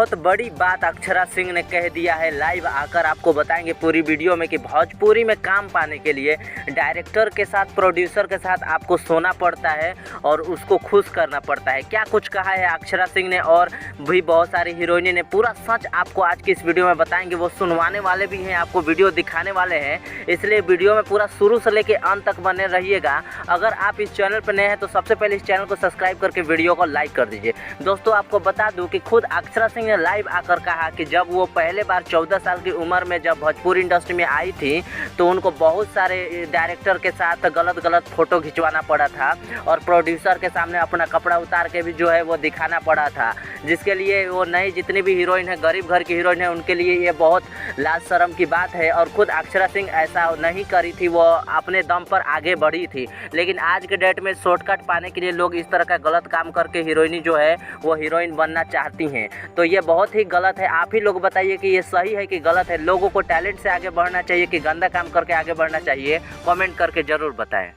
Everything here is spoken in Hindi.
बहुत बड़ी बात अक्षरा सिंह ने कह दिया है। लाइव आकर आपको बताएंगे पूरी वीडियो में कि भोजपुरी में काम पाने के लिए डायरेक्टर के साथ, प्रोड्यूसर के साथ आपको सोना पड़ता है और उसको खुश करना पड़ता है। क्या कुछ कहा है अक्षरा सिंह ने और भी बहुत सारी हीरोइनी ने, पूरा सच आपको आज की इस वीडियो में बताएंगे। वो सुनवाने वाले भी हैं, आपको वीडियो दिखाने वाले हैं, इसलिए वीडियो में पूरा शुरू से लेकर अंत तक बने रहिएगा। अगर आप इस चैनल पर नए हैं तो सबसे पहले इस चैनल को सब्सक्राइब करके वीडियो को लाइक कर दीजिए। दोस्तों आपको बता दूं कि खुद अक्षरा सिंह ने लाइव आकर कहा कि जब वो पहले बार 14 साल की उम्र में जब भोजपुरी इंडस्ट्री में आई थी तो उनको बहुत सारे डायरेक्टर के साथ गलत फ़ोटो खिंचवाना पड़ा था और प्रोड्यूसर के सामने अपना कपड़ा उतार के भी जो है वो दिखाना पड़ा था, जिसके लिए वो नई जितनी भी हीरोइन है, गरीब घर की हीरोइन है, उनके लिए ये बहुत लाज शर्म की बात है। और खुद अक्षरा सिंह ऐसा नहीं करी थी, वो अपने दम पर आगे बढ़ी थी। लेकिन आज के डेट में शॉर्टकट पाने के लिए लोग इस तरह का गलत काम करके हीरोइनी जो है वो हीरोइन बनना चाहती हैं, तो ये बहुत ही गलत है। आप ही लोग बताइए कि ये सही है कि गलत है। लोगों को टैलेंट से आगे बढ़ना चाहिए कि गंदा काम करके आगे बढ़ना चाहिए, कमेंट करके ज़रूर बताएं।